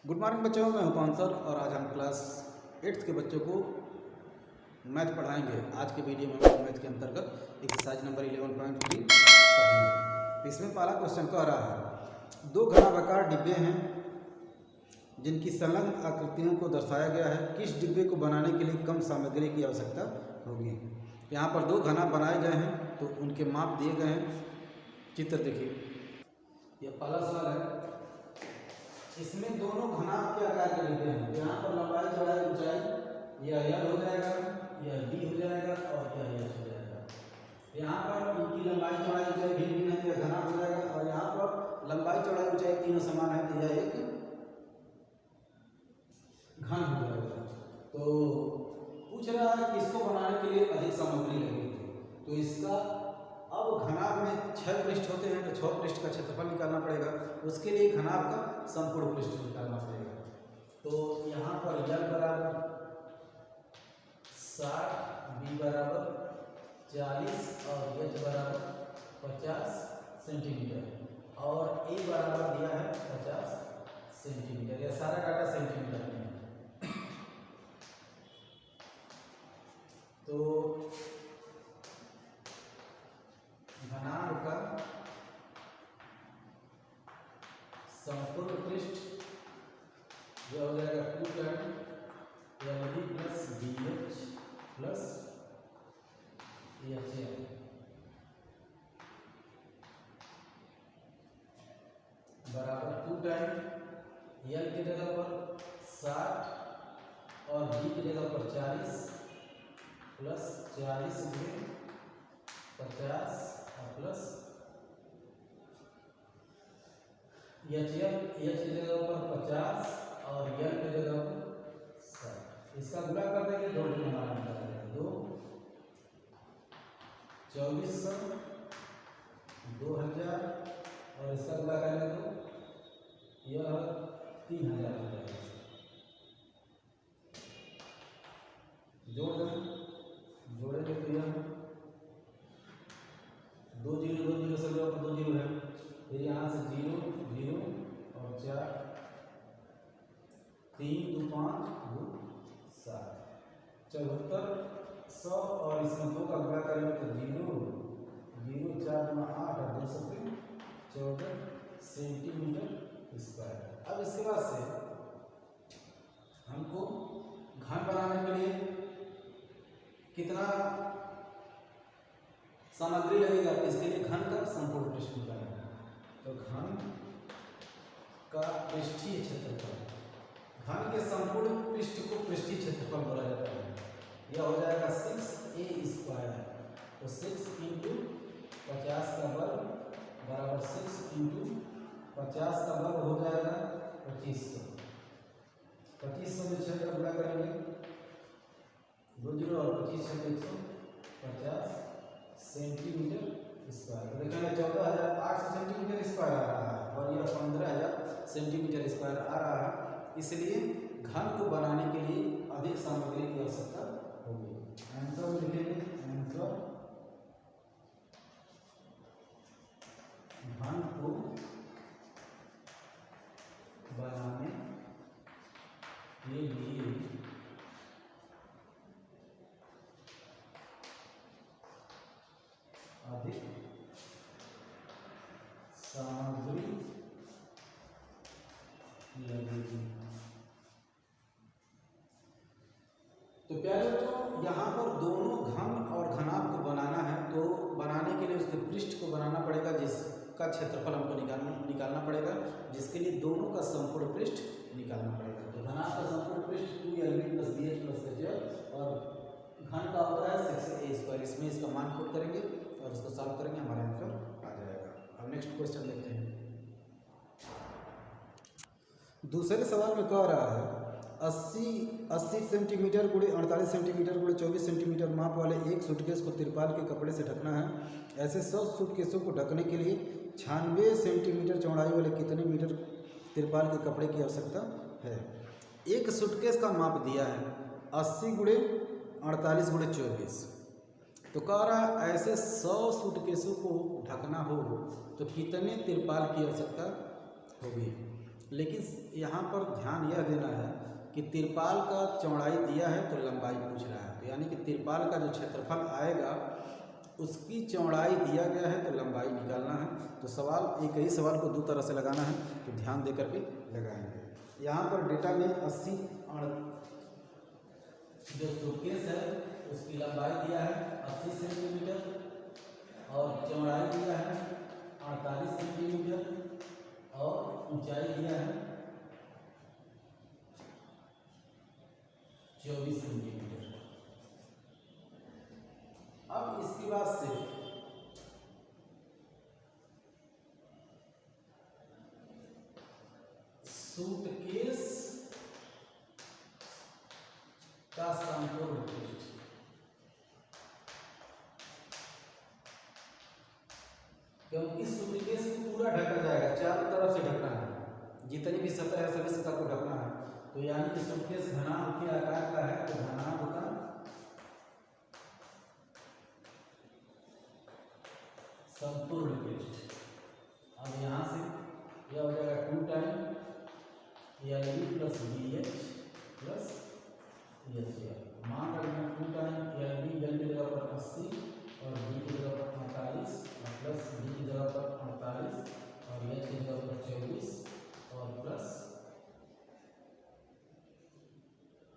Good morning बच्चों, मैं हूं पवन सर और आज हम क्लास 8th के बच्चों को मैथ पढ़ाएंगे। आज के वीडियो में हम मैथ के अंतर्गत एक्सरसाइज नंबर 11.3 पढ़ेंगे। इसमें पहला क्वेश्चन कह रहा है, दो घनाभाकार डिब्बे हैं जिनकी संलग्न आकृतियों को दर्शाया गया है। किस डिब्बे को बनाने के लिए कम सामग्री की आवश्यकता होगी। यहाँ पर दो घना बनाए गए हैं तो उनके माप दिए गए हैं। चित्र देखिए, यह पहला सवाल है। इसमें दोनों घनाभ के आकार के डिब्बे हैं। यहाँ पर लंबाई चौड़ाई ऊंचाई यह L हो जाएगा, यह D हो जाएगा और यह H हो जाएगा। यहाँ पर इनकी लंबाई चौड़ाई ऊंचाई भिन्न भिन्न है, यह घनाभ हो जाएगा। और यहाँ पर लंबाई चौड़ाई ऊंचाई तीनों समान है तो यह एक घन हो जाएगा। तो पूछ रहा है कि इसको बनाने के लिए अधिक सामग्री लगेगी। तो इसका अब घनाभ में 6 पृष्ठ होते हैं तो 6 पृष्ठ का क्षेत्रफल निकालना पड़ेगा। उसके लिए घनाभ का संपूर्ण पृष्ठ निकालना पड़ेगा। तो यहाँ पर L बराबर 60, B बराबर 40 और H बराबर 50 सेंटीमीटर और A बराबर दिया है 50 सेंटीमीटर। यह सारा डाटा सेंटीमीटर में है। तो घनाभ का संपूर्ण पृष्ठ यह हो जाएगा 2 time LD plus BH plus HL बराबर 2 टाइम L की जगह पर 60 और B की जगह पर 40 प्लस 40 में 50 और प्लस H की जगह पर 50 और L की जगह पर 60। इसका गुणा कर देंगे, दो हमारा निकल जाएगा 2 2400 2000 और इसका गुणा करेंगे तो यह 3000 हो जाएगा। जोड़ेंगे तो यह 2 0 से 2 0 है। फिर यहाँ से 0 0 और 4 3 2 5 2 7 7400 और इसमें 2 का गुणा करेंगे तो 0 0 4 गुना 8 और 2 से 14 सेंटीमीटर स्क्वायर। अब इसके बाद से हमको घन बनाने के लिए कितना सामग्री लगेगा। इसके लिए घन का संपूर्ण पृष्ठ निकालना है। तो घन का पृष्ठीय क्षेत्रफल, घन के संपूर्ण पृष्ठ को पृष्ठीय क्षेत्रफल बोला जाता है। यह हो जाएगा 6a स्क्वायर। तो 6 इंटू 50 का वर्ग बराबर 6 इंटू 50 का वर्ग हो जाएगा 2500। 2500 में 6 का गुणा करेंगे 2 0 और 25 है 150 सेंटीमीटर स्क्वायर। देखेंगे 14800 सेंटीमीटर स्क्वायर आ रहा है और यह 15000 सेंटीमीटर स्क्वायर आ रहा है। इसलिए घन को बनाने के लिए अधिक सामग्री की आवश्यकता होगी। आंसर लिखेंगे, आंसर घन को बनाने के लिए अधिक सामग्री लगेगी। तो प्यारे बच्चों, यहाँ पर दोनों घन और घनाभ को बनाना है। तो बनाने के लिए उसके पृष्ठ को बनाना पड़ेगा जिसका क्षेत्रफल हमको निकालना पड़ेगा, जिसके लिए दोनों का संपूर्ण पृष्ठ निकालना पड़ेगा। तो घनाभ का संपूर्ण पृष्ठ 2LB plus BH plus HL और घन का होता है 6a स्क्वायर। इसमें इसका मान पुट करेंगे और इसको सॉल्व करेंगे, हमारा आंसर आ जाएगा। अब नेक्स्ट क्वेश्चन देखते हैं। दूसरे सवाल में कह रहा है 80 सेंटीमीटर गुणे 48 सेंटीमीटर गुणे 24 सेंटीमीटर माप वाले एक सूटकेस को तिरपाल के कपड़े से ढकना है। ऐसे 100 सूटकेसों को ढकने के लिए 96 सेंटीमीटर चौड़ाई वाले कितने मीटर तिरपाल के कपड़े की आवश्यकता है। एक सूटकेस का माप दिया है 80 गुणे 48 गुणे 24। तो कह रहा है ऐसे 100 सूटकेसों को ढकना हो तो कितने तिरपाल की आवश्यकता होगी। लेकिन यहाँ पर ध्यान यह देना है कि तिरपाल का चौड़ाई दिया है तो लंबाई पूछ रहा है, तो यानी कि तिरपाल का जो क्षेत्रफल आएगा उसकी चौड़ाई दिया गया है तो लंबाई निकालना है। तो सवाल, एक ही सवाल को दो तरह से लगाना है, तो ध्यान दे करके लगाएंगे। यहाँ पर डेटा में 80 जो सूटकेस है उसकी लंबाई दिया है 80 सेंटीमीटर और चौड़ाई दिया है 48 सेंटीमीटर और ऊंचाई दिया है 24 सेंटीमीटर। अब इसके बाद से सूटकेस का संपूर्ण पृष्ठ, क्योंकि सूटकेस को पूरा ढका जाएगा, चारों तरफ से ढकना है, जितनी भी सतह है सभी सतह को ढकना है। तो यानी कि सूटकेस घनाभ के आकार का है तो घनाभ का संपूर्ण पृष्ठ। अब यहाँ से यह हो जाएगा 2 time LB plus BH plus HL। मान रखना 2 टाइम LB L की जगह पर 80 और B की जगह पर 48 और प्लस B की जगह पर 48 और H की जगह पर 24 और प्लस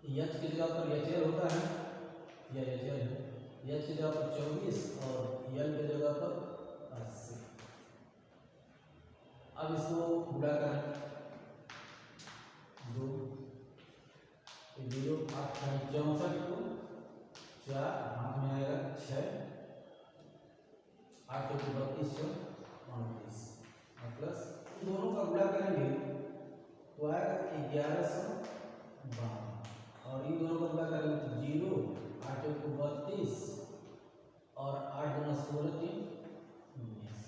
H की जगह पर HL होता है, यह HL है, H की जगह पर 24 और L की जगह पर 80। अब इसको गुणा करें 2 0 8 64 को 4 हाथ में आएगा 6 8 को 32 29 और प्लस दोनों का गुणा करेंगे तो आएगा 1152 और इन दोनों का गुणा करेंगे तो 0 8 को 32 और 8 गुना 16 3 19।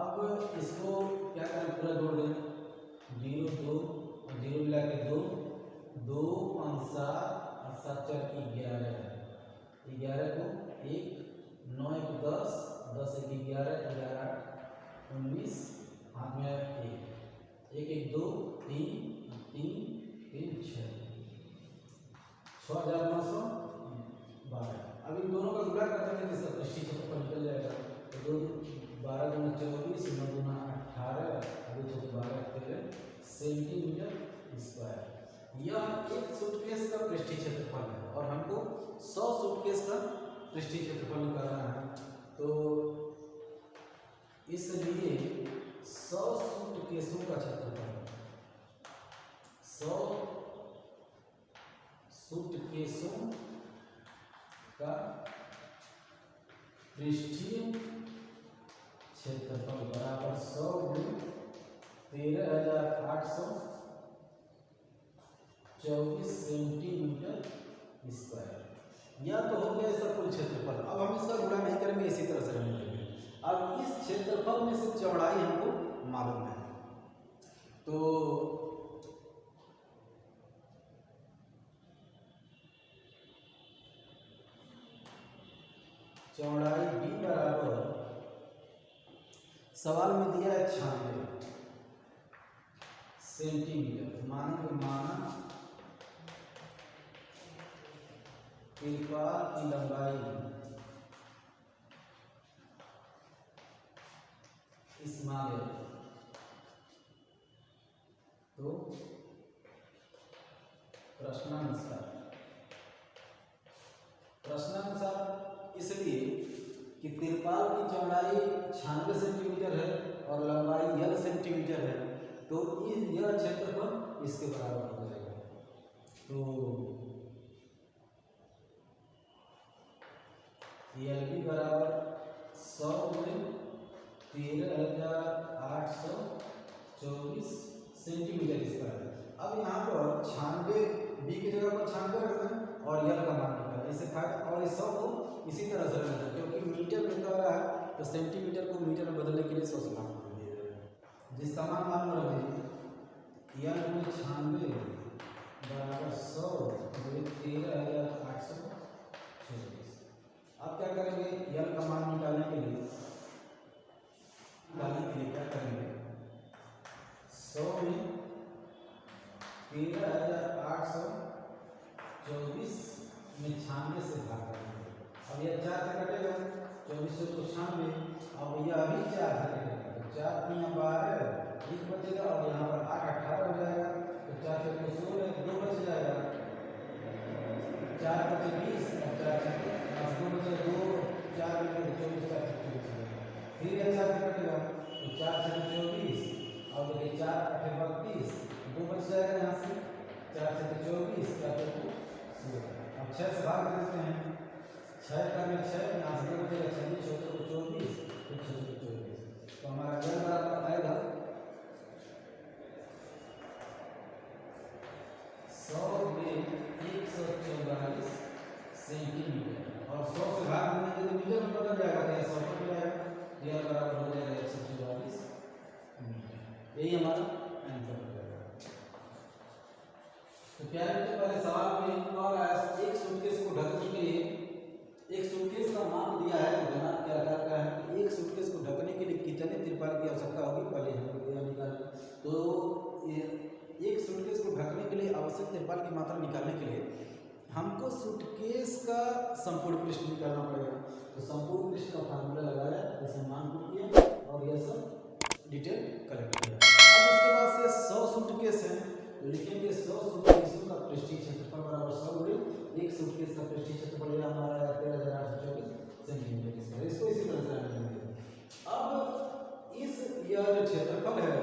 अब इसको क्या करें, पूरा जोड़ दें 0 2 और 0 मिला के 2 2 5 7 और 7 4 की 11 11 को 1 9 1 10 10 1 11 11 19 हाथ में 1 1 1 2 3 3 3 6 6912। अब इन दोनों का गुणा करते हैं जिसका पृष्ठीय क्षेत्रफल निकल जाएगा। तो 12 गुना 24 9 गुना 18 अभी 12 13 सेंटीमीटर स्क्वायर। यह एक सूटकेस का पृष्ठीय क्षेत्रफल है और हमको 100 सूटकेस का पृष्ठीय क्षेत्रफल निकालना है। तो इसलिए 100 सूटकेसों का क्षेत्रफल, 100 सूटकेसों का पृष्ठीय क्षेत्रफल बराबर 100 गुणा 13,824 सेंटीमीटर स्क्वायर। यह तो हो गया इसका कुल क्षेत्रफल। अब हम इसका गुणा नहीं करेंगे, इसी तरह से रहने देंगे। अब इस क्षेत्रफल में से चौड़ाई हमको मालूम है, तो चौड़ाई B बराबर, सवाल में दिया है 96 सेंटीमीटर, माना तिरपाल की लंबाई स्मॉल है, तो प्रश्नानुसार इसलिए कि तिरपाल की चौड़ाई 96 सेंटीमीटर है और लंबाई L सेंटीमीटर है, तो यह क्षेत्रफल इसके बराबर हो जाएगा। तो LB बराबर 100 गुणे 13,824 सेंटीमीटर स्क्वायर। अब यहाँ पर 96 B की जगह पर 96 रखना है और L का मान निकालना, इसे फायदा और इस 100 को इसी तरह से रखना, क्योंकि मीटर में कह रहा है तो सेंटीमीटर को मीटर में बदलने के लिए 100 से भाग कर दिया जाएगा। जिसका मान मालूम रख दीजिए, L में 96 बराबर 100 गुणे 13,824। अब क्या करेंगे, L का मान निकालने के लिए क्या करेंगे, 100 में 13,824 में 96 से भाग करेंगे। अब यह 4 से कटेगा, 24 को 96, अब यह अभी 4 से कटेगा, तो 4 3 12 1 बचेगा, और यहाँ पर 8 18 हो जाएगा, तो 4 से 16 2 बच जाएगा, 4 बचे 20, और 4 से 2 बचे 2, 4 बचे 24, 4 से 24 हो जाएगा। फिर यह 4 से कटेगा, तो 4 से 24, और देखिए 4 8 32, 2 बच जाएगा यहाँ से, 4 से 24, 4 से 16। अब 6 से भाग देते हैं, 6 करने 6, यहाँ से 2 बचेगा 26, 24, फिर 24, तो हमारा यह बराबर आएगा 100 में 144 सेंटीमीटर, और 100 से भाग देंगे तो मीटर में बदल जाएगा, तो यह 100 हो जाएगा, यह बराबर हो जाएगा 144 मीटर। यही हमारा आंसर हो जाएगा। तो प्यारे बच्चों, पहले सवाल में और एक सूटकेस को ढकने के लिए, एक सूटकेस का माप दिया है, घनाभ के आकार का है, एक सूटकेस को ढकने के लिए कितने तिरपाल की आवश्यकता होगी, पहले हम लोग यह निकालें। तो एक सूटकेस को ढकने के लिए आवश्यक तिरपाल की मात्रा निकालने के लिए हमको सूटकेस का संपूर्ण पृष्ठ निकालना पड़ेगा। तो संपूर्ण पृष्ठ का फार्मूला लगाया, जैसे मान किया, और यह सब डिटेल कलेक्ट किया। अब उसके बाद से 100 सूटकेस है, तो लिखेंगे 100 सूटकेसों का पृष्ठीय क्षेत्रफल बराबर 100 गुणे एक सूटकेस का पृष्ठीय क्षेत्रफल हमारा 13,824 सेंटीमीटर। इसको इसी तरह से लिखेंगे। अब इस यह जो क्षेत्रफल है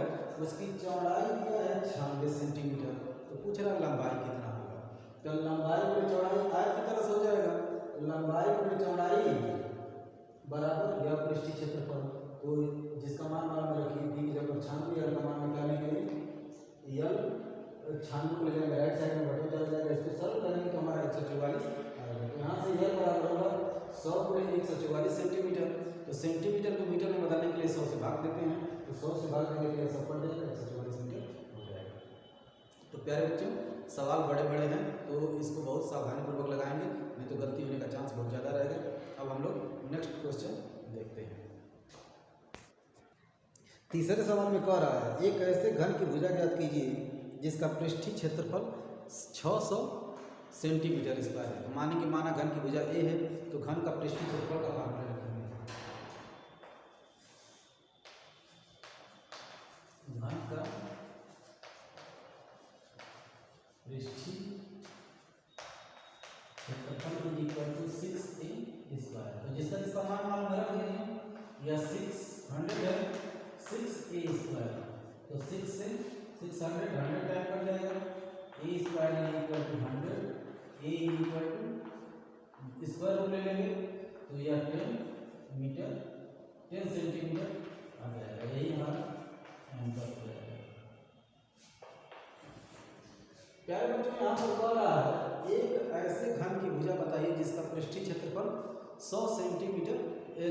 उसकी चौड़ाई दिया है 96 सेंटीमीटर, तो पूछ रहा लंबाई कितना होगा। तो लंबाई गुणे चौड़ाई आयत की तरह से हो जाएगा, तो लंबाई गुणे चौड़ाई बराबर यह पृष्ठीय क्षेत्रफल, तो जिसका मान रखिए दी की जगह 96, यल का मान निकालने के लिए यल 96 को ले जाएंगे राइट साइड में, बटन चल जाएगा, इसको सरल करेंगे तो हमारा 144 आएगा। तो यहाँ से यल बराबर होगा 100 गुणे 144 सेंटीमीटर। तो सेंटीमीटर को मीटर में बदलने के लिए 100 से भाग देते हैं, तो 100 से भाग देने के लिए 100 पड़ जाएगा, 144 मीटर हो जाएगा। तो प्यारे बच्चों, सवाल बड़े बड़े हैं, तो इसको बहुत सावधानीपूर्वक लगाएंगे, नहीं तो गलती होने का चांस बहुत ज़्यादा रहेगा। अब हम लोग नेक्स्ट क्वेश्चन देखते हैं। तीसरे सवाल में कह रहा है, एक ऐसे घन की भुजा ज्ञात कीजिए जिसका पृष्ठीय क्षेत्रफल 600 सेंटीमीटर स्क्वायर है। तो मानेंगे माना घन की भुजा ए है, तो घन का पृष्ठीय क्षेत्रफल का फार्मूला लिखेंगे। घन का पृष्ठीय क्षेत्रफल इक्वल टू 6a स्क्वायर। तो जिसका मान रख दीजिए, या 600 है, 6a स्क्वायर, तो 6 से 600 100 टाइम कर जाएगा, a square equal to 100, a equal to square root ले लेंगे, तो यह 10 मीटर 10 सेंटीमीटर आ जाएगा। यही हमारा आंसर हो जाएगा। प्यारे बच्चों, यहाँ पर कह रहा है एक ऐसे घन की भुजा बताइए जिसका पृष्ठीय क्षेत्रफल 100 सेंटीमीटर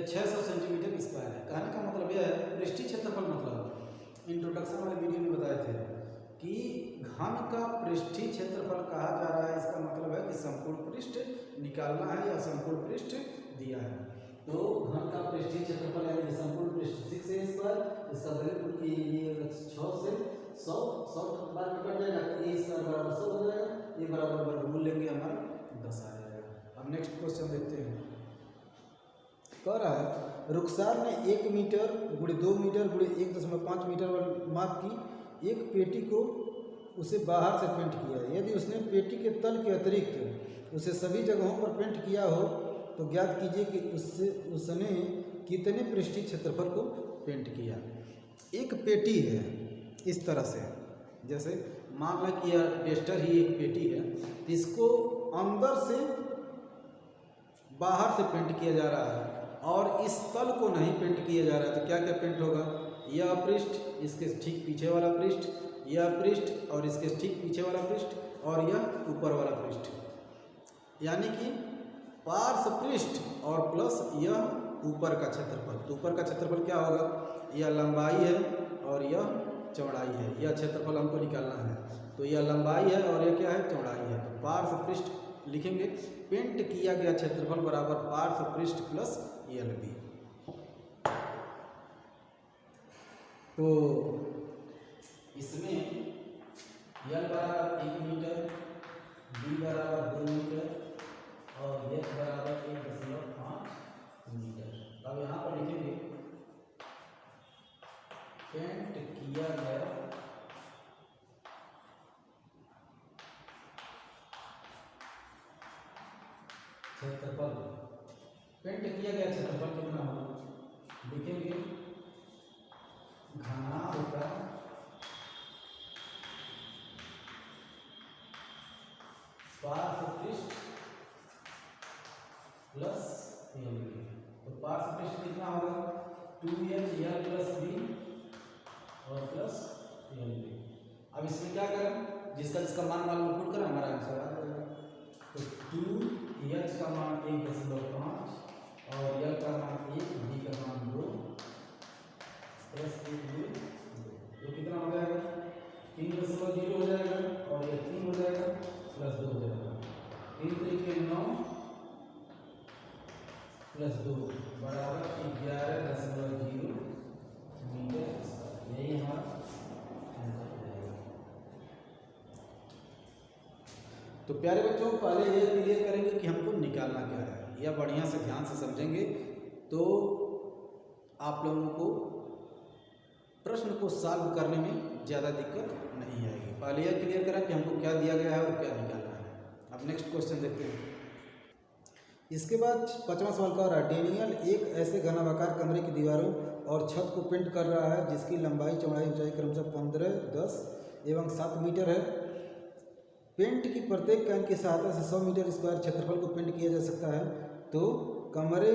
600 सेंटीमीटर स्क्वायर है। कहने का मतलब यह है, पृष्ठीय क्षेत्रफल मतलब इंट्रोडक्शन वाले वीडियो में बताए थे कि घन का पृष्ठीय क्षेत्रफल कहा जा रहा है, इसका मतलब है कि संपूर्ण पृष्ठ निकालना है या संपूर्ण पृष्ठ दिया है। तो घन का पृष्ठीय क्षेत्रफल यानी संपूर्ण पृष्ठ 6a स्क्वायर, इसका वैल्यू 6 से 100 बार निकल जाएगा, a स्क्वायर बराबर 100 हो जाएगा, a बराबर वर्गमूल लेंगे हमारा 10 आ जाएगा। अब नेक्स्ट क्वेश्चन देखते हैं। कह रहा है, रुखसार ने 1 मीटर गुणे 2 मीटर गुणे 1.5 मीटर माप की एक पेटी को उसे बाहर से पेंट किया है। यदि उसने पेटी के तल के अतिरिक्त उसे सभी जगहों पर पेंट किया हो तो ज्ञात कीजिए कि उसने कितने पृष्ठीय क्षेत्रफल को पेंट किया। एक पेटी है इस तरह से, जैसे मान लें कि यह टेस्टर ही एक पेटी है, तो इसको अंदर से बाहर से पेंट किया जा रहा है और इस तल को नहीं पेंट किया जा रहा है, तो क्या क्या पेंट होगा, यह पृष्ठ, इसके ठीक पीछे वाला पृष्ठ, यह पृष्ठ और इसके ठीक पीछे वाला पृष्ठ और यह ऊपर वाला पृष्ठ, यानी कि पार्श्व पृष्ठ और प्लस यह ऊपर का क्षेत्रफल। तो ऊपर का क्षेत्रफल क्या होगा, यह लंबाई है और यह चौड़ाई है, यह क्षेत्रफल हमको निकालना है। तो यह लंबाई है और यह क्या है, चौड़ाई है। तो पार्श्व पृष्ठ लिखेंगे, पेंट किया गया क्षेत्रफल बराबर पार्श्व पृष्ठ प्लस LB। तो इसमें L बराबर 1 मीटर, B बराबर 2 मीटर और H बराबर 1.5 मीटर। अब यहाँ पर लिखेंगे पेंट किया गया क्षेत्रफल, पेंट किया गया क्षेत्रफल कितना होगा, लिखेंगे घनाभ का पार्श्व पृष्ठ प्लस LB। तो पार्श्व पृष्ठ कितना होगा 2H L प्लस B और प्लस LB। अब इसमें क्या करें, जिसका मान मालूम पुट करें हमारा आंसर आ जाएगा। तो 2H का मान 1.5 और L का मान 1, B का मान 2 प्लस 1 तो कितना हो जाएगा 3.0 हो जाएगा और ये 3 हो जाएगा प्लस 2 हो जाएगा। 3 3 9 प्लस 2 बराबर 11.0 मीटर। यही हमारा आंसर हो जाएगा। तो प्यारे बच्चों, पहले ये क्लियर करेंगे कि हमको निकालना क्या है, या बढ़िया से ध्यान से समझेंगे तो आप लोगों को प्रश्न को सॉल्व करने में ज़्यादा दिक्कत नहीं आएगी। पहले यह क्लियर करा कि हमको क्या दिया गया है और क्या निकालना है। अब नेक्स्ट क्वेश्चन देखते हैं। इसके बाद 5वां सवाल का रहा, डेनियल एक ऐसे घनाभाकार कमरे की दीवारों और छत को पेंट कर रहा है जिसकी लंबाई चौड़ाई ऊंचाई क्रमशः 15, 10 एवं 7 मीटर है। पेंट की प्रत्येक कैन की सहायता से 100 मीटर स्क्वायर क्षेत्रफल को पेंट किया जा सकता है। तो कमरे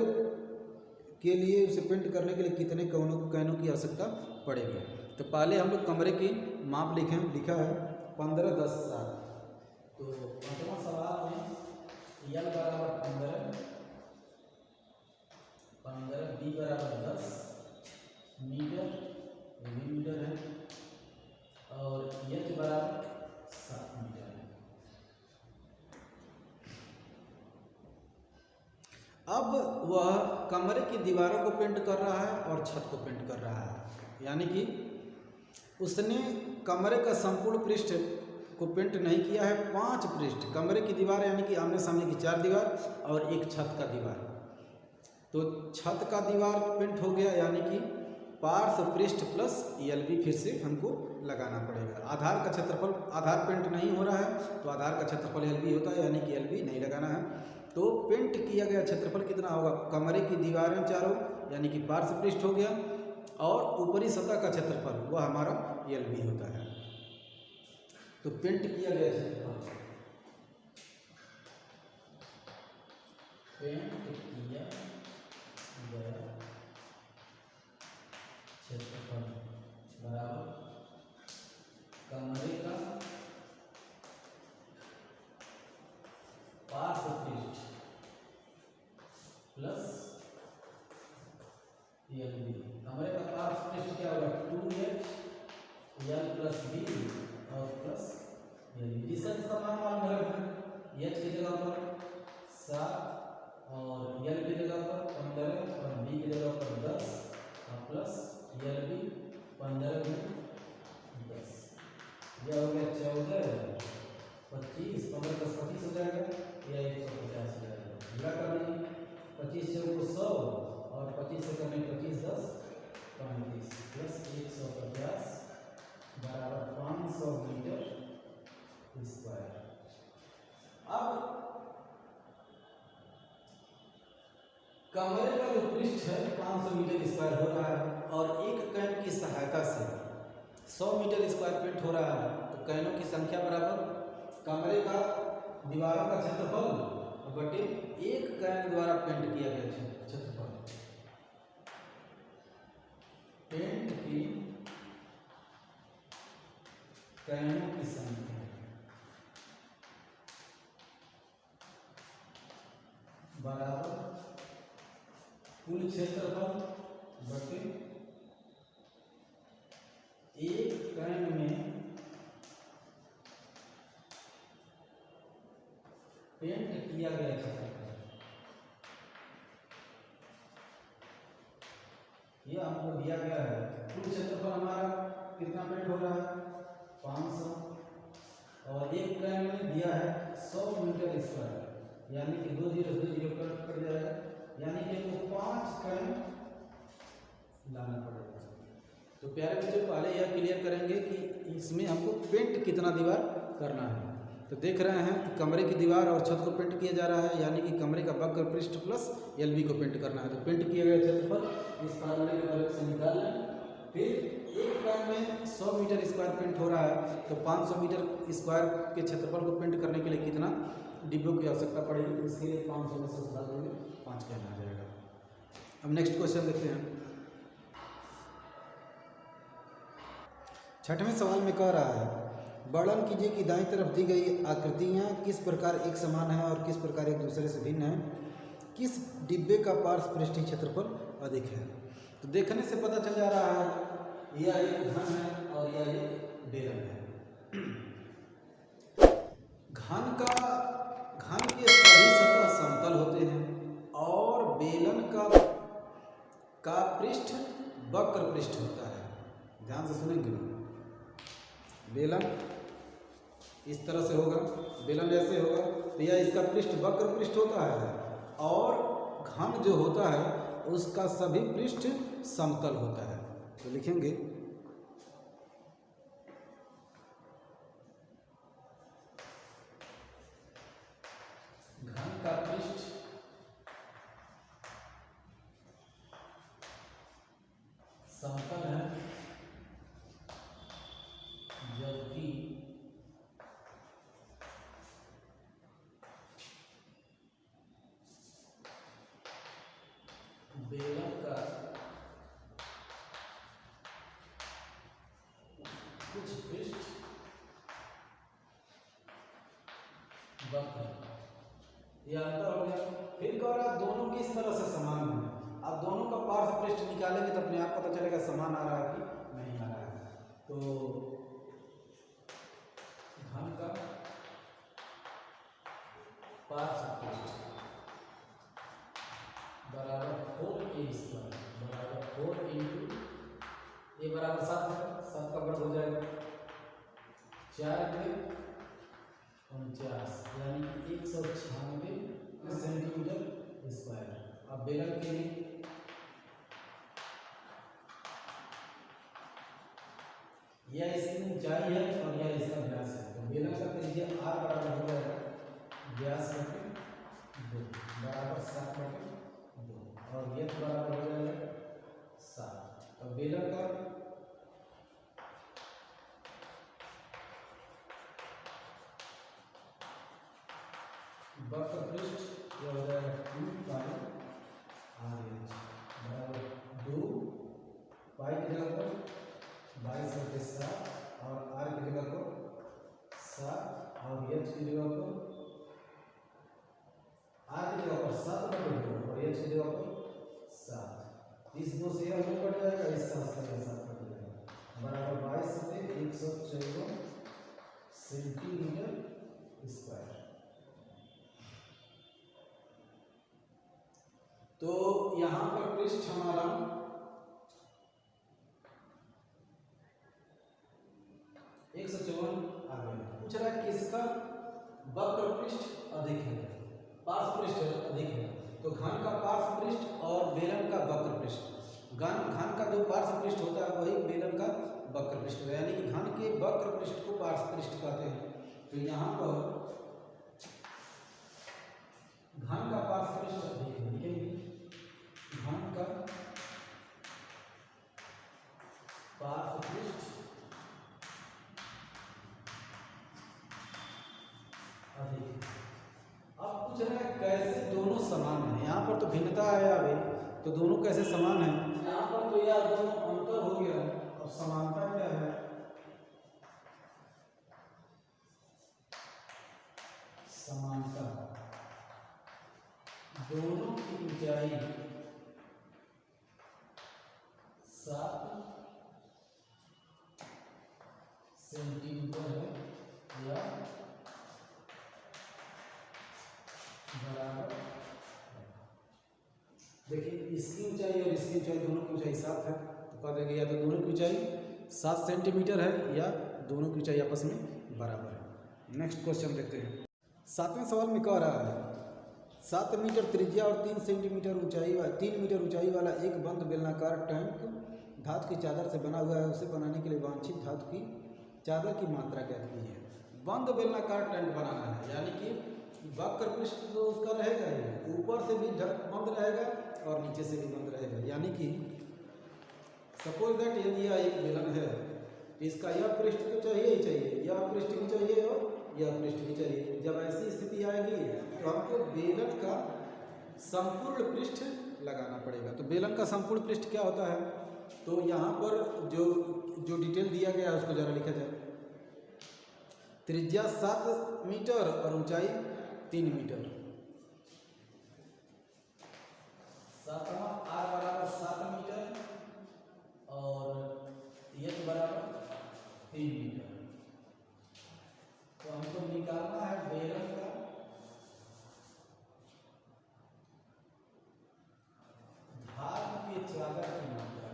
के लिए उसे पेंट करने के लिए कितने कैनों की आवश्यकता पड़ेगी। तो पहले हम लोग कमरे की माप लिखा है 15, 10, 7। तो 5वां सवाल में L बराबर 15, B बराबर 10 मीटर, ये भी मीटर है, और H बराबर 7 मीटर है। अब वह कमरे की दीवारों को पेंट कर रहा है और छत को पेंट कर रहा है, यानी कि उसने कमरे का संपूर्ण पृष्ठ को पेंट नहीं किया है। 5 पृष्ठ कमरे की दीवार, यानी कि आमने सामने की 4 दीवार और एक छत का दीवार। तो छत का दीवार पेंट हो गया, यानी कि पार्श्व पृष्ठ प्लस LB फिर से हमको लगाना पड़ेगा। आधार का क्षेत्रफल, आधार पेंट नहीं हो रहा है तो आधार का क्षेत्रफल LB होता है, यानी कि LB नहीं लगाना है। तो पेंट किया गया क्षेत्रफल कितना होगा, कमरे की दीवारें चारों यानी कि पार्श्व पृष्ठ हो गया, और ऊपरी सतह का क्षेत्रफल वह हमारा LB होता है। तो पेंट किया गया क्षेत्रफल, पेंट किया गया क्षेत्रफल बराबर कमरे का पार्श्व पृष्ठ प्लस LB। कमरे का पार्श्व पृष्ठ क्या होगा 2H L प्लस B और प्लस LB। जिसका मान मालूम है, H की जगह पर 7 और L की जगह पर 15 और B की जगह पर 10 और प्लस LB 15 में 10। यह हो गया 14, 25, 15 + 25 हो जाएगा, या 150 हो जाएगा। पूरा कर दीजिए, 25 से 100 और 25 से करने 25, 10, 35 प्लस 150 बराबर 500 मीटर स्क्वायर। अब कमरे का जो पृष्ठ है 500 मीटर स्क्वायर हो रहा है, और एक कैन की सहायता से 100 मीटर स्क्वायर पेंट हो रहा है। तो कैनों की संख्या बराबर कमरे का दीवारों का क्षेत्रफल बटे एक कैन द्वारा पेंट किया गया क्षेत्रफल। पेंट की कैनों की संख्या बराबर कुल क्षेत्रफल बटे एक कैन में पेंट किया गया क्षेत्रफल। यह हमको दिया गया है। कुल क्षेत्रफल हमारा कितना पेंट हो रहा है 500 और एक प्लेन में दिया है 100 मीटर स्क्वायर, यानी कि 2 0 2 0 कट जाएगा, यानी कि हमको 5 प्लेन लाना पड़ेगा। तो प्यारे बच्चों पहले यह क्लियर करेंगे कि इसमें हमको पेंट कितना दीवार करना है। तो देख रहे हैं कि कमरे की दीवार और छत को पेंट किया जा रहा है, यानी कि कमरे का वक्र पृष्ठ प्लस एलबी को पेंट करना है। तो पेंट किए गए क्षेत्रफल इस फार्मूले के मदद से निकाल लें। फिर एक प्लेन में 100 मीटर स्क्वायर पेंट हो रहा है, तो 500 मीटर स्क्वायर के क्षेत्रफल को पेंट करने के लिए कितना डिब्बों की आवश्यकता पड़ेगी, इसके लिए 500 में से डाल देंगे 5 कहना आ जाएगा। अब नेक्स्ट क्वेश्चन देखते हैं। 6वें सवाल में कह रहा है वर्णन कीजिए कि दाईं तरफ दी गई आकृतियाँ किस प्रकार एक समान है और किस प्रकार एक दूसरे से भिन्न है, किस डिब्बे का पार्श्व पृष्ठीय क्षेत्रफल अधिक है। तो देखने से पता चल जा रहा है यह एक घन है और यह एक बेलन है। घन के सभी सतह समतल होते हैं और बेलन का पृष्ठ वक्र पृष्ठ होता है। ध्यान से सुनेंगे, बेलन इस तरह से होगा, बेलन ऐसे होगा, तो यह इसका पृष्ठ वक्र पृष्ठ होता है और घन जो होता है उसका सभी पृष्ठ समतल होता है। तो लिखेंगे घन का पृष्ठ समतल है जबकि बेलन का कुछ पृष्ठ वक्र, यह अंतर हो गया। फिर कह रहा दोनों किस तरह से समान है। अब दोनों का पार्श्व पृष्ठ निकालेंगे तो अपने आप पता चलेगा समान आ रहा है कि नहीं आ रहा है। तो घन का पार्श्व पृष्ठ बराबर 4a स्क्वायर बराबर 4 इंटू ए बराबर 7 है, 7 का वर्ग हो जाएगा 4 के 49, यानी कि 196 सेंटीमीटर स्क्वायर। अब बेलन के लिए यह इसकी ऊंचाई है और यह इसका व्यास है, तो बेलन का त्रिज्या r बराबर हो जाएगा व्यास बटे 2 बराबर 7 बटे 2 और यह बराबर हो जाएगा 7। तो बेलन का वक्र पृष्ठ यह हो जाएगा 2 पाई RH बराबर 2 पाई की जगह पर 22 बटे 7 और r की जगह पर 7 और h की जगह पर r की जगह पर 7 बटे 2 और h की जगह पर 7। इस 2 से यह कट जाएगा, इस 7 से यह 7 कट जाएगा बराबर 22 बटे 154 सेंटीमीटर स्क्वायर। तो यहाँ पर पृष्ठ हमारा 154 आ गया। पूछ रहा है किसका वक्र पृष्ठ अधिक है, पार्श्व पृष्ठ अधिक है। तो घन का पार्श्व पृष्ठ और बेलन का वक्र पृष्ठ। घन का जो पार्श्व पृष्ठ होता है वही बेलन का वक्र पृष्ठ है, यानी कि घन के वक्र पृष्ठ को पार्श्व पृष्ठ कहते हैं। तो यहाँ पर घन का पार्श्व पृष्ठ अधिक है, लिखेंगे घन का पार्श्व पृष्ठ अधिक। अब पूछ रहा है कैसे दोनों समान है। यहाँ पर तो भिन्नता है अभी, तो दोनों कैसे समान है। यहाँ पर तो यह दोनों अंतर हो गया, अब समानता क्या है। समानता दोनों की ऊंचाई 7 सेंटीमीटर है या बराबर। देखिए इसकी ऊंचाई और इसकी ऊंचाई दोनों की ऊंचाई 7 है, तो कह देंगे या तो दोनों की ऊंचाई 7 सेंटीमीटर है या दोनों की ऊंचाई आपस में बराबर है। नेक्स्ट क्वेश्चन देखते हैं। 7वें सवाल में कह रहा है 7 मीटर त्रिज्या और 3 मीटर ऊंचाई वाला एक बंद बेलनाकार टैंक धातु की चादर से बना हुआ है। उसे बनाने के लिए वांछित धातु की चादर की मात्रा ज्ञात कीजिए। बंद बेलनाकार टैंक बनाना है, यानी कि वक्र पृष्ठ तो उसका रहेगा ही, ऊपर से भी बंद रहेगा और नीचे से भी बंद रहेगा। यानी कि सपोज दैट यदि यह एक बेलन है, इसका यह पृष्ठ तो चाहिए ही चाहिए, यह पृष्ठ भी चाहिए और यह पृष्ठ भी चाहिए। जब ऐसी स्थिति आएगी तो हमको बेलन का संपूर्ण पृष्ठ लगाना पड़ेगा। तो बेलन का संपूर्ण पृष्ठ क्या होता है, तो यहाँ पर जो डिटेल दिया गया है उसको जरा लिखा जाए। त्रिज्या 7 मीटर और ऊंचाई 3 मीटर। आर बराबर 7 मीटर और एच बराबर 3 मीटर। तो हमको निकालना है बेलन का धातु के चादर की मात्रा।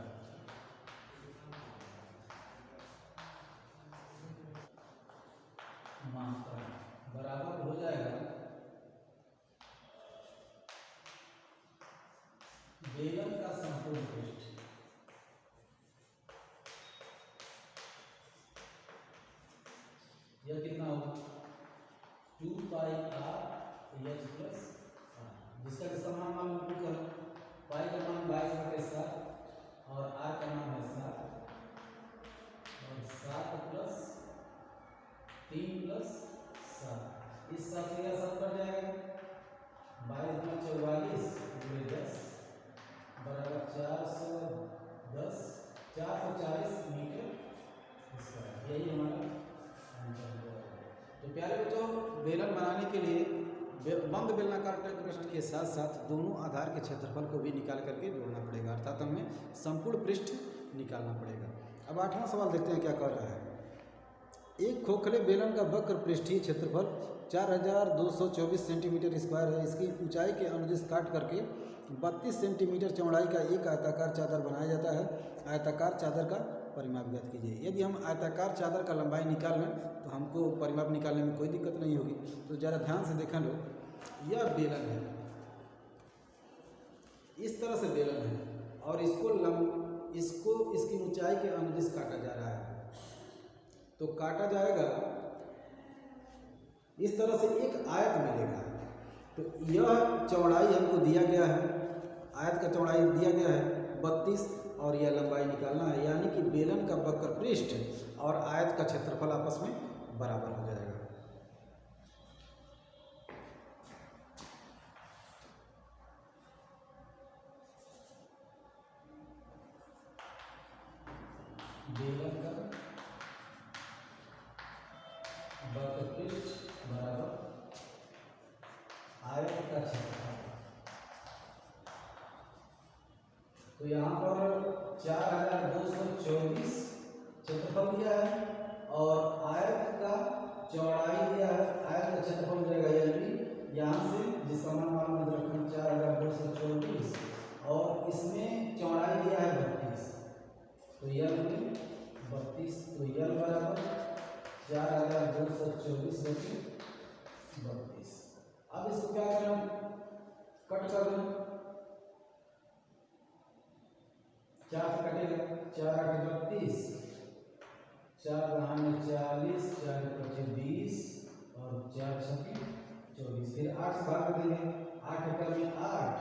बराबर हो जाएगा बेलन का संपूर्ण पृष्ठ। यह कितना होगा 2 पाई आर एच प्लस आर, जिसका मान मालूम कर। पाई का मान 22/7 और आर का मान है 7 और 7 प्लस 3 प्लस 7, इस 7 से 7 कट जाएगा। 22 में 44 गुणे 10 बराबर 440 मीटर स्क्वायर। यही हमारा आंसर है। तो प्यारे बच्चों, बेलन बनाने के लिए बंद बेलनाकार टैंक पृष्ठ के साथ साथ दोनों आधार के क्षेत्रफल को भी निकाल करके जोड़ना पड़ेगा, अर्थात हमें संपूर्ण पृष्ठ निकालना पड़ेगा। अब 8वां सवाल देखते हैं क्या कह रहा है। एक खोखले बेलन का वक्र पृष्ठीय क्षेत्रफल 4224 सेंटीमीटर स्क्वायर है। इसकी ऊंचाई के अनुदिश काट करके 32 सेंटीमीटर चौड़ाई का एक आयताकार चादर बनाया जाता है। आयताकार चादर का परिमाप ज्ञात कीजिए। यदि हम आयताकार चादर का लंबाई निकाल लें तो हमको परिमाप निकालने में कोई दिक्कत नहीं होगी। तो ज़रा ध्यान से देखा लो, यह बेलन है, इस तरह से बेलन है और इसको इसकी ऊंचाई के अनुदिश काटा जा रहा है। तो काटा जाएगा इस तरह से एक आयत मिलेगा। तो यह चौड़ाई हमको दिया गया है, आयत का चौड़ाई दिया गया है 32 और यह लंबाई निकालना है। यानी कि बेलन का वक्र पृष्ठ और आयत का क्षेत्रफल आपस में बराबर हो जाएगा। बेलन का वक्र पृष्ठ बराबर आयत का क्षेत्रफल। तो यहाँ पर 4224 क्षेत्रफल दिया है और आयत का चौड़ाई दिया है। आयत का क्षेत्रफल हो जाएगा यानी यहाँ से जिसका मान मालूम रखना 4224 और इसमें चौड़ाई दिया है 32, तो यह 32, तो यह बराबर 4224 32। अब इसको क्या करना, कट कर दें, 4 से कटेगा, 4 8 32, 4 बहाने 40, 4 पचे 20 और 4 छके 24। फिर 8 से भाग देंगे, 8 एकड़ में 8,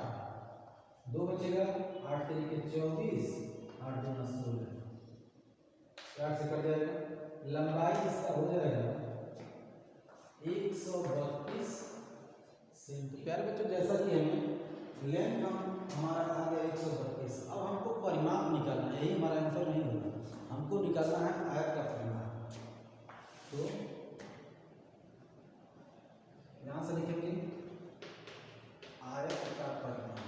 2 बचेगा, 8 तरीके 24, 8 दूना 16, 4 से कट जाएगा। लंबाई इसका हो जाएगा 132 सेंटीमीटर। प्यारे बच्चों, जैसा कि हमें लेंथ हमारा आ गया 132, अब हमको परिमाप निकालना है। यही हमारा आंसर नहीं होगा, हमको निकालना है आयत का परिमाप। तो यहाँ से लिखेंगे आयत का परिमाप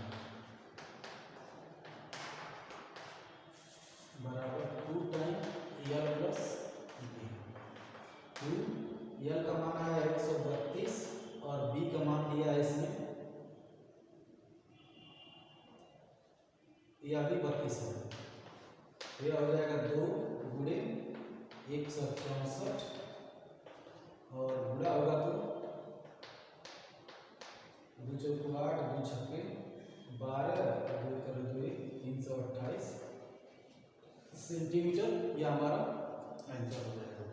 बराबर 2 टाइम एल प्लस एल का मान आया 132 और बी का मान दिया है इसमें, यह भी 32 है। यह हो जाएगा 2 गुणे 164 और गुणा होगा तो 2 चौको 8, 2 छक्के 12 और 2 कर 2 328 सेंटीमीटर। यह हमारा आंसर हो जाएगा।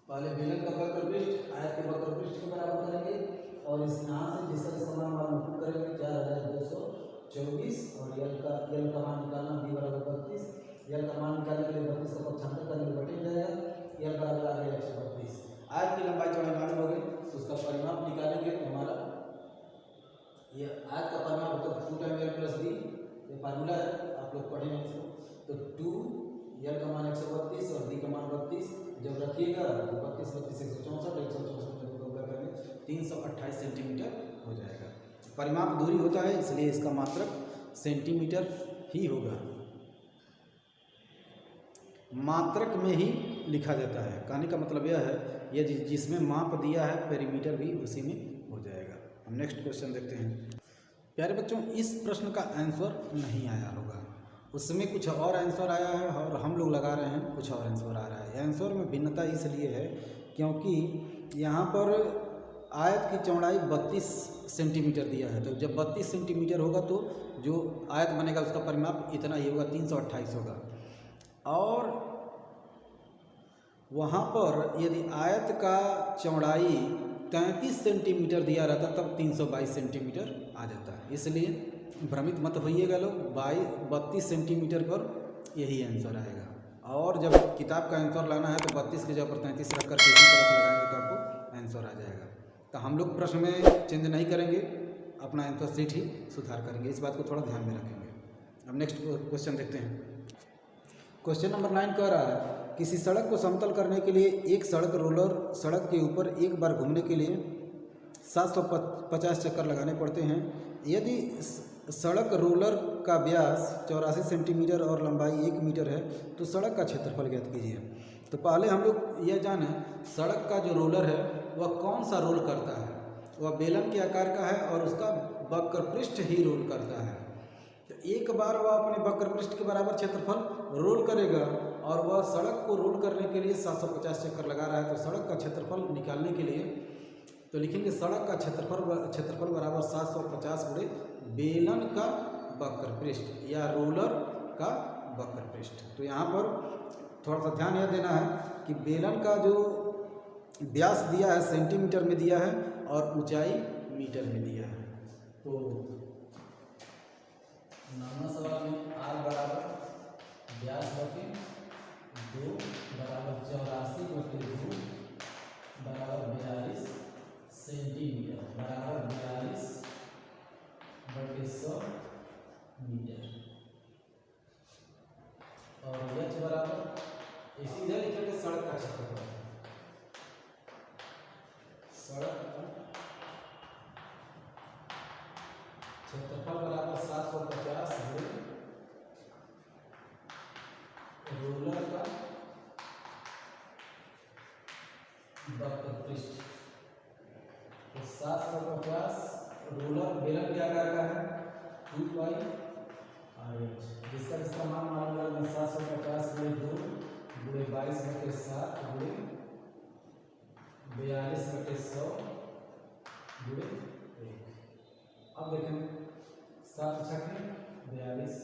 पहले बेलन का वक्र पृष्ठ आयत के वक्र पृष्ठ के बराबर करेंगे और इस यहाँ से जिसका समान मान नोट करेंगे 4224 और यल का मान निकालना b बराबर 32। यल का मान निकालने के लिए 32 का पक्षांतर करने में बटे जाएगा। यल बराबर आ गया 132। आयत की लंबाई चौड़ाई मालूम हो गई तो उसका परिमाप निकालेंगे तो हमारा ये आयत का परिमाप होता है 2 टाइम यल प्लस b। ये फार्मूला है, आप लोग पढ़ेंगे इसको। तो 2 यल का मान 132 और b का मान 32 जब रखिएगा तो 32 32 164 164 328 सेंटीमीटर हो जाएगा। परिमाप दूरी होता है इसलिए इसका मात्रक सेंटीमीटर ही होगा, मात्रक में ही लिखा जाता है। कहने का मतलब यह है यह जिसमें माप दिया है पेरीमीटर भी उसी में हो जाएगा। हम नेक्स्ट क्वेश्चन देखते हैं। प्यारे बच्चों, इस प्रश्न का आंसर नहीं आया होगा, उसमें कुछ और आंसर आया है और हम लोग लगा रहे हैं कुछ और आंसर आ रहा है। आंसर में भिन्नता इसलिए है क्योंकि यहाँ पर आयत की चौड़ाई 32 सेंटीमीटर दिया है। तो जब 32 सेंटीमीटर होगा तो जो आयत बनेगा उसका परिमाप इतना ही होगा, 328 होगा। और वहाँ पर यदि आयत का चौड़ाई 33 सेंटीमीटर दिया रहता तब 322 सेंटीमीटर आ जाता है। इसलिए भ्रमित मत होइएगा लोग, 32 सेंटीमीटर पर यही आंसर आएगा। और जब किताब का आंसर लाना है तो 32 की जगह पर 33 रख कर इसी तरह से लगाएंगे तो आपको आंसर आ जाएगा। तो हम लोग प्रश्न में चेंज नहीं करेंगे, अपना आंसर सीट ही सुधार करेंगे। इस बात को थोड़ा ध्यान में रखेंगे। अब नेक्स्ट क्वेश्चन देखते हैं। क्वेश्चन नंबर 9 कह रहा है किसी सड़क को समतल करने के लिए एक सड़क रोलर सड़क के ऊपर एक बार घूमने के लिए 750 चक्कर लगाने पड़ते हैं। यदि सड़क रोलर का व्यास 84 सेंटीमीटर और लंबाई 1 मीटर है तो सड़क का क्षेत्रफल ज्ञात कीजिए। तो पहले हम लोग यह जानें सड़क का जो रोलर है वह कौन सा रोल करता है। वह बेलन के आकार का है और उसका वक्र पृष्ठ ही रोल करता है। तो एक बार वह अपने वक्र पृष्ठ के बराबर क्षेत्रफल रोल करेगा और वह सड़क को रोल करने के लिए 750 चक्कर लगा रहा है। तो सड़क का क्षेत्रफल निकालने के लिए तो लिखेंगे सड़क का क्षेत्रफल बराबर 750 गुणे बेलन का वक्र पृष्ठ या रोलर का वक्र पृष्ठ। तो यहाँ पर थोड़ा सा ध्यान यह देना है कि बेलन का जो व्यास दिया है सेंटीमीटर में दिया है और ऊंचाई मीटर में दिया है। तो 9वां सवाल में r बराबर व्यास बटे 2 बराबर 84/2 बराबर 42 सेंटीमीटर बराबर 42/100 मीटर और h बराबर सीधे लिखेंगे सड़क का क्षेत्रफल। सड़क का क्षेत्रफल बराबर 750 गुणे रोलर का वक्र पृष्ठ। तो 750 रोलर बेलन के आकार का है 2πr/h जिसका मान मालूम है 750 गुणे 2 गुणे 22/7 गुणे 42/100 गुणे 1। अब देखें 7 छक्के 42,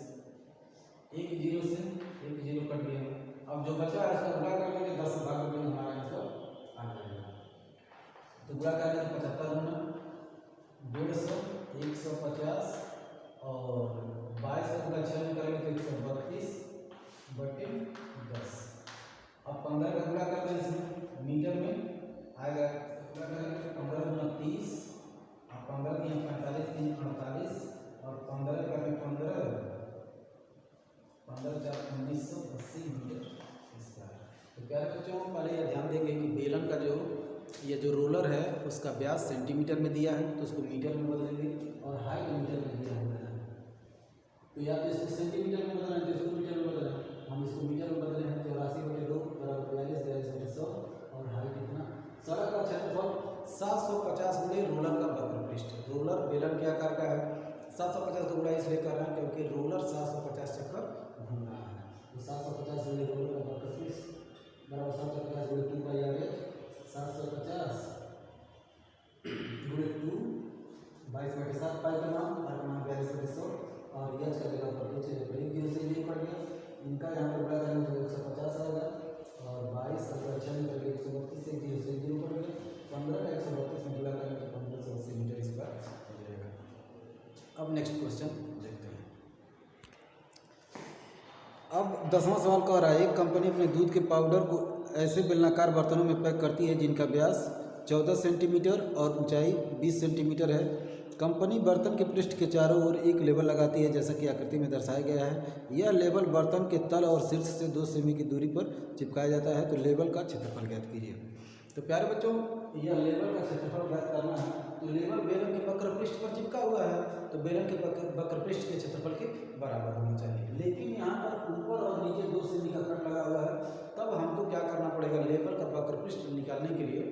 एक जीरो से एक जीरो कट गया। अब जो बचा है उसका गुणा कर लेंगे 10 भाग में हमारा आंसर आ जाएगा। तो गुणा करेंगे तो 75 गुना 150 150 और 22 का गुणा 6 में करेंगे तो 132/10। अब 15 का गुणा कर दें इसमें मीटर में आएगा। गुणा करेंगे 15 गुना 30 और 15 की 45 3 48 और 15 का 15 4 1980 मीटर स्क्वायर। तो प्यारे बच्चों पहले यह ध्यान देंगे कि बेलन का जो रोलर है उसका व्यास सेंटीमीटर में दिया है तो उसको मीटर में बदलेंगे और हाइट मीटर में दिया हुआ है। तो या तो इसको सेंटीमीटर में बदलना है तो इसको मीटर में बदलना है। हम इसको मीटर में बदले हैं 84/2 बराबर 42/100 और हाइट इतना। सड़क का क्षेत्रफल 750 गुणे रोलर का वक्र पृष्ठ। रोलर बेलन के आकार का है 750 को गुणा इसलिए कर रहे हैं क्योंकि रोलर 750 चक्कर घूम रहा है। तो 750 गुणे रोलर का वक्र पृष्ठ बराबर 750 गुणे 2 पाई आर एच 750 गुणे 2 22/7 पाई का नाम आर का नाम 42/100 और एच का जगह पर एच जगह पर 1 0 से 0 पड़ गया। इनका यहाँ पर बड़ा करेंगे तो 150 आएगा और 22 अगर 6 में करके 132 से 0 से 0 पड़ गया। 15 का 132 में बड़ा करेंगे तो 1580 मीटर स्क्वायर हो जाएगा। अब नेक्स्ट क्वेश्चन देखते हैं। अब 10वां सवाल कह रहा है एक कंपनी अपने दूध के पाउडर को ऐसे बेलनाकार बर्तनों में पैक करती है जिनका व्यास 14 सेंटीमीटर और ऊंचाई 20 सेंटीमीटर है। कंपनी बर्तन के पृष्ठ के चारों ओर एक लेबल लगाती है जैसा कि आकृति में दर्शाया गया है। यह लेबल बर्तन के तल और शीर्ष से 2 सेमी की दूरी पर चिपकाया जाता है। तो लेबल का क्षेत्रफल ज्ञात कीजिए। तो प्यारे बच्चों, यह लेबल का क्षेत्रफल ज्ञात करना है। तो लेबल बेलन के वक्र पृष्ठ पर चिपका हुआ है तो बेलन के वक्र पृष्ठ के क्षेत्रफल के बराबर होना चाहिए। लेकिन यहाँ पर ऊपर और नीचे 2 सेमी का कट लगा हुआ है। तब हमको क्या करना पड़ेगा, लेबल का वक्र पृष्ठ निकालने के लिए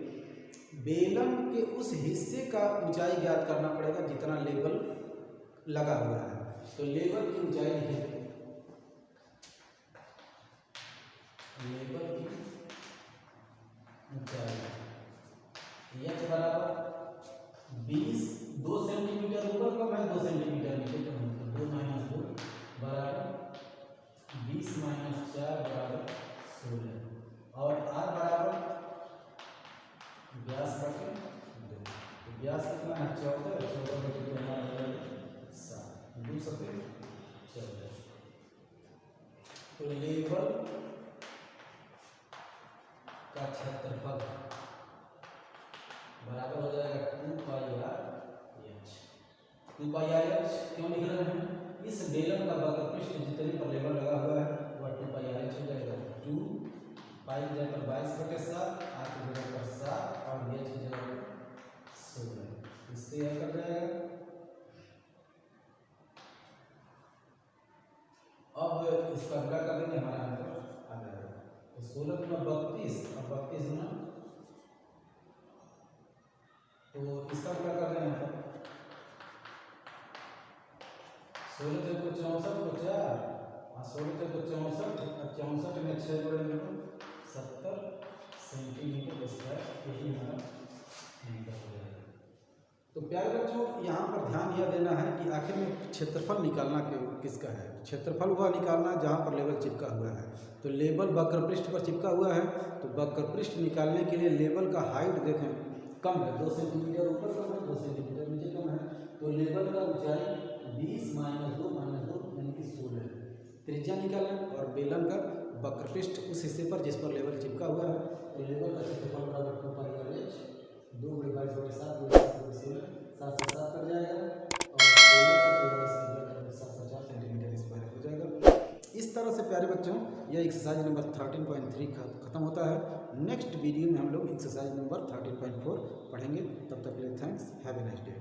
बेलन के उस हिस्से का ऊंचाई ज्ञात करना पड़ेगा जितना लेबल लगा हुआ है। तो लेबल की ऊंचाई लिखेंगे, लेबल की ऊंचाई एच बराबर 2 सेंटीमीटर ऊपर कम है 2 सेंटीमीटर नीचे कम है। 2 - 2 बराबर 20 - 4 बराबर 16 और आर बराबर व्यास बटे 2। तो व्यास कितना है 14 बटे 2 हमारा 7 2 सफे 14। तो लेबल का क्षेत्रफल बराबर हो जाएगा 2 पाई आर एच। 2 पाई आर एच क्यों लिख रहे हैं, इस बेलन का वक्र पृष्ठ जितने पर लेबल लगा हुआ है वह 2 पाई आर एच हो जाएगा। 2 पाई की जगह पर 22/7 आर की जगह पर 7 और एच की जगह पर 16। इससे यह कर जाएगा। अब इसका गुणा कर देंगे हमारा आंसर आ जाएगा। तो 16 × 32 और 32 × तो इसका गुणा कर देना है 16 × 64 को 4 और 16 × 64 में 6 जोड़ेंगे तो 70 सेंटीमीटर स्क्वायर यही हमारा आंसर हो जाएगा। तो प्यारे बच्चों, यहाँ पर ध्यान यह देना है कि आखिर में क्षेत्रफल निकालना किसका है। क्षेत्रफल वह निकालना जहाँ पर लेबल चिपका हुआ है। तो लेबल वक्र पृष्ठ पर चिपका हुआ है तो वक्र पृष्ठ निकालने के लिए लेबल का हाइट देखें कम है 2 सेंटीमीटर ऊपर कम है 2 सेंटीमीटर नीचे कम है। तो लेबल का ऊंचाई 20 - 2 यानी कि 16 त्रिज्या निकालें और बेलन का वक्र पृष्ठ उस हिस्से पर जिस पर लेबल चिपका हुआ है। तो लेबल का क्षेत्रफल बराबर 2 पाई आर एच 2 × 22/7 × 16 7 से 7 कट जाएगा और 16 का 704 सेंटीमीटर स्क्वायर हो जाएगा। इस तरह से प्यारे बच्चों यह एक्सरसाइज नंबर 13.3 खत्म होता है। नेक्स्ट वीडियो में हम लोग एक्सरसाइज नंबर 13.4 पढ़ेंगे। तब तक के लिए thanks, have a nice day.